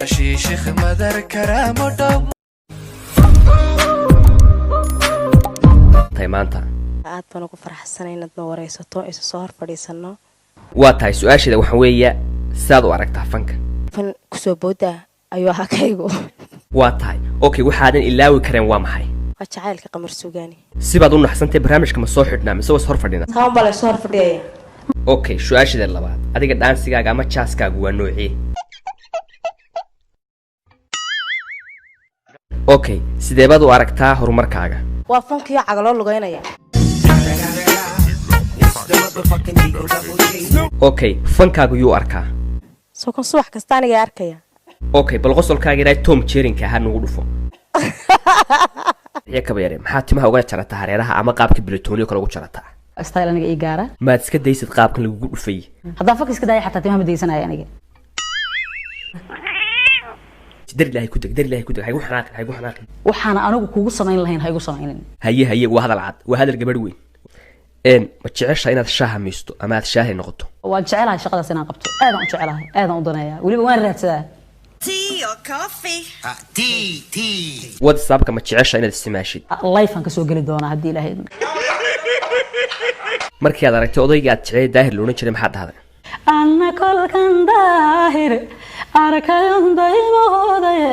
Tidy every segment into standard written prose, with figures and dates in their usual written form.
شيخ مدر كرامه دوب maanta aad baan ugu faraxsanahay inaad noo wareysato isu soo hor fadhiisano waa tahay su'aasheeda waxa weeye saad u aragtaa fanka fan kusoo booda ayuu ahaa kaygu waa tahay okay waxaadan ilaawi kareen waa maxay waa jacaylka qamar suugaani sibaad u naxsantay barnaamijka ma soo xidhnaa mise was hor fadhina taan bale soo hor fadhiyaya okay su'aasheeda labaad adiga dhaansigaaga ama jaaskaagu waa noocii okay sidee baad u aragtaa horumarkaaga waa fankiyo cagaloo lugeynaya okay fankaagu yuu arkaa soo kan subax kasta aniga arkaya okay bal qosolkaaga ilaa Tom Jerinka ha nagu dhufo ya kabeere maxaa timaha uga jarata hareeraha ama qaabka bilatooniyo kale ugu jarata style aniga ii gaara maad iska daysid qaabkan lagu dhufay haddaan fak iska daaya xataa timaha ma daysanaya aniga dar ilaahay ku deg haygu xanaaqin waxaana anigu kugu samayn lahayn haygu samaynin haye waa hadal cad waa hadal gabadh weyn ma jecesha inaad shaaha miisto ama aad shaahay noqoto waan jecelahay shaqadaas inaan qabto aadaan u jecelahay aadaan u daneeyaa weliba waan raadsadaa Tea or coffee? Tea. whatsappka ma jecesha inaad isticmaashid life aan kasoo geli doonaa haddii ilaahay markii aad aragtay odayga aad jecel daahir loona jiray maxaad dhahday anna kolkan daahir arkayan daymoodaye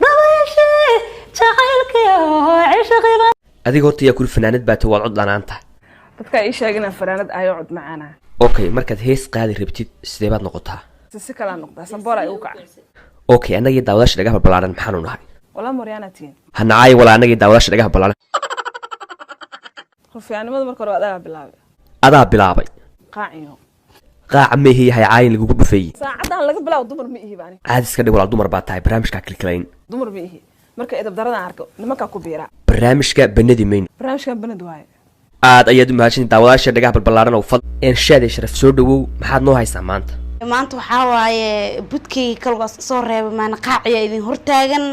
dabayshii jacaylkii oo cishqiba adiga horta yaa kuli fanaanad baata waad cod dhanaanta dadka ay sheegina fanaanad ayo cod macaana okay markaad hees qaadi rabtid sidee baad noqotaa si kala noqdaa sanboor ay u kacay okay anagii daawadaasha dhagaha balaaran maxaanu nahay wala Mariana tiin hanaay wala anagii daawadaasha dhagaha balaaran rufiyaanimada marka hore adaa bilaabay qaaciyo qaaca ma yahay caayin lagu dhufay saacadan laga bilaabo dumar ma ihi baani caadi iska dhig walaal dumar baa tahay barnaamijka kilkilayn dumar ma ihi marka idab daradan arko nimanka ku biira barnaamijka banadi mayn barnaamijka banad waaye aad ayaad u mahadsan daawadaasha dhagaha balaaran oo fad in shaade sharaf soo dhawow maxaad noo haysaa maanta waxaa waaye budkii kalgaas soo reebay maana qaaciya idin hortaagan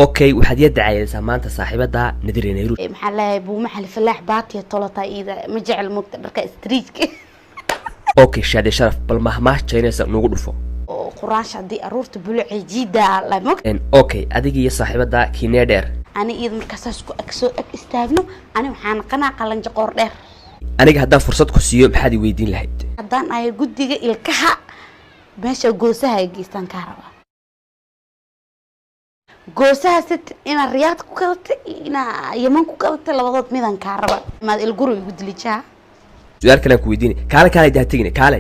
okay waxaad ii dacaayaysaa maanta saaxiibada Nadir Nairobi maxaa lahayd buu maxal falaax baatiya tolata ida ma jecel mugta dharka streetka okay shaade sharaf bal mahmaah jaynaysa nagu dhufo oo quraash hadii aruurta bulucay jiida la mugta okay adiga iyo saaxiibada kiinee dheer ani id markaas isku ag istaagno ani waxaan qanaa qalanjo qoor dheer aniga haddaan fursad ku siiyo maxaad i weydiin lahayd haddaan ay guddiga ilkaha meesha goosaha ay geystaan ka raba goosaha sit ina riyaad ku kalata ina yaman ku kalata labadood midan ka raba maad ilguru igu dilijaa su'aal kale ku weydiin kaale daatagina kaale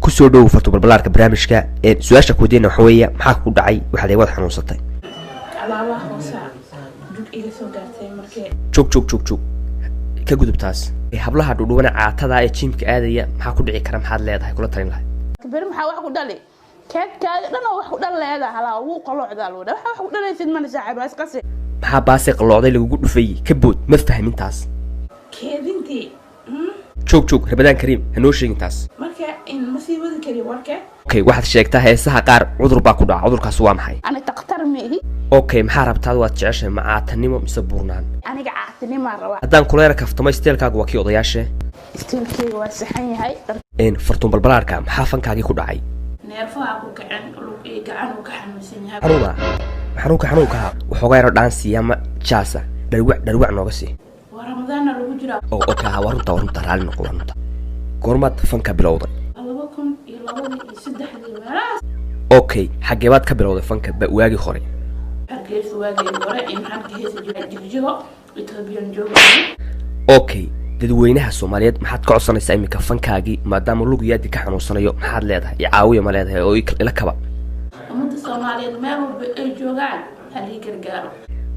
ku soo dhow farto balbalaarka barnaamijka su'aasha ku weydiin waxa weeye maxaa ku dhacay waxaad ay wad xanuunsatay alaabaha hoosa dug iga soo gaartay markii joog ka gudubtaas hablaha dhudhuwana caatada ee jimka aadaya maxaa ku dhici kara maxaad leedahay kula talin lahayd kabar maxaa wax ku dhali keedkaaga dhan wax ku dhal leedahay halaa wuu qalocdaa loo dhaw wax ku dhalaysid man saaxiibaas qasi maxaa baasi qalocday lagu dhufay ka bood ma fahmintaas keedintii joog rabadaan kariim hanoo sheegin taas marka in masiibada kari warka okay waxaad sheegtaa heesaha qaar cudur baa ku dhaca cudurkaas waa maxay ana taqtar mihi okay maxaa rabtaa waad jeceshay macaatanimo mise buurnaan aniga caatinimo raba haddaan kuleera kaftamo steelkaagu waa kii odayaashe steelkayga waa saxan yahay fartuun balbalaarka maxaa fankaagii ku dhacay neerfaha ku kacen gacan uu ka xanuunsan yahay xanuunka waxoogaa yaro dhaansiya ama jaasa dharwac nooga sii waa ramadaan lagu jira okay warunta raali noqo warunta goormaad fanka bilowday 2023 okay xagee baad ka bilowday fanka waagii hore hargeysa waagii hore in xanka heesa jijigo Ethiopian joogo okay dadweynaha Soomaaliyeed maxaad ka codsanaysaa imika fankaagii maadaama lugu yaadi ka xanuunsanayo maxaad leedahay caawiyo ma leedahay oo ila kaba umada Soomaaliyeed meel walba ay joogaan halii gargaaro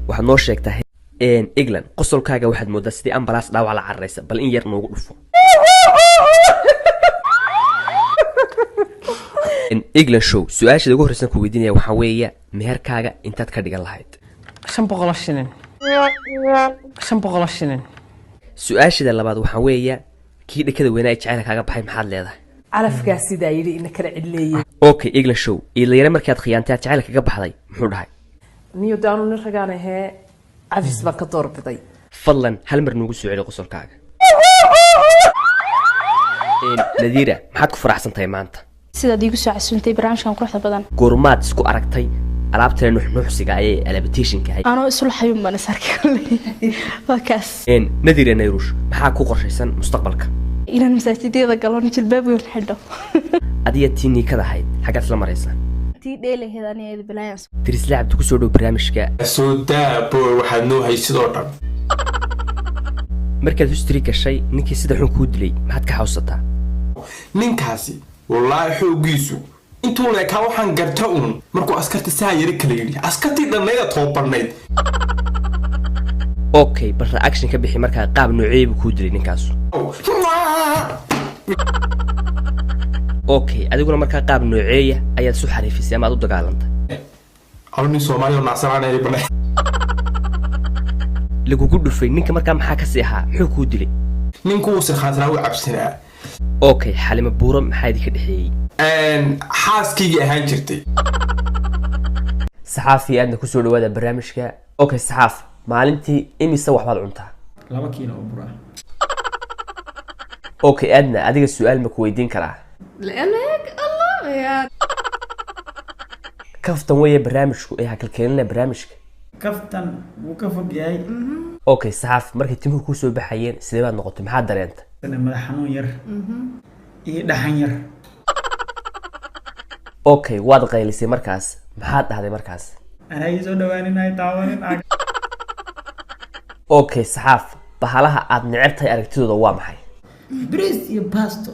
waxaad noo sheegtaa England qosolkaaga waxaad moodaa sidii ambalaas dhaawac la carraysa bal in yar noogu dhufo England show su'aasha ugu horeysan ku weydiinaya waxa weeye meherkaaga intaad ka dhigan lahayd 500 shilin su'aashada labaad waxa weeye kii dhakada weynaa jacayl kaaga baxay maxaad leedahay calafkaas sida yiri in kala cidleeyay okay England show ilaa markaad khiyaantay jacayl kaaga baxday muxuu dhahay niyo daanu niragaanahay عفيس بك دور بدي فضلا هل مرنوق سعودي قصر كاغا نذيرة maxaad ku faraxsantahay maanta sida diigu soo casuuntay barnaamijkan quruxda badan goormaad isku aragtay alaabta nuxnuxsiga ayay adaptationka ahay anoo isla xayun baan isarki kulay waa kaas nadir nayrush maxaa ku qorshaysan mustaqbalka inaan masaajidada galon jilbaab weyn xidho adiga tiini ka dahayd xagaad la maraysan tii dheelaheedaan ee bilaayans dirisla abdi ku soo dhow barnaamijka soo daabo waxaad noo haysidoo dhan markaad history gashay ninkii sida xun kuu dilay maxaad ka xawsataa ninkaasi wallaahi xoogiisu intuu leekaa waxaan garta uun markuu askarta saa yari kala yidhi askartii dhannayda toobarnayd okay bal reaction ka bixi markaa qaab nooceebu kuu dilay ninkaas okay adiguna markaa qaab nooceeya ayaad isu xariifisay ama aad u dagaalantay nin soomaaliya nacsananaya bale lagugu dhufay ninka markaa maxaa ka sii ahaa muxuu kuu dilay ninkuu sirkhaansanaa u cabsanaa okay xalima buuro maxaa idinka dhexeeyey xaaskiygii ahaan jirtay saxaafi aadna kusoo dhawaada barnaamijka okay saxaaf maalintii imise waxbaad cuntaa 2 kiilo oo bur ah okay aadna adiga su'aal ma ku weydiin karaa لأنك الله يا kaftan weeye barnaamijku ee hakalkeenina barnaamijka kaftan wuu ka fog yahay okay saxaaf markay timuhu kuu soo baxayeen sidee baad noqotay maxaad dareentay madax xanuun yar iyo dhaxan yar okay waad qaylisay markaas maxaad dhahday markaas anay soo dhawaaninay taawanin okay saxaaf bahalaha aad necebtahay aragtidooda waa maxay bris iyo basto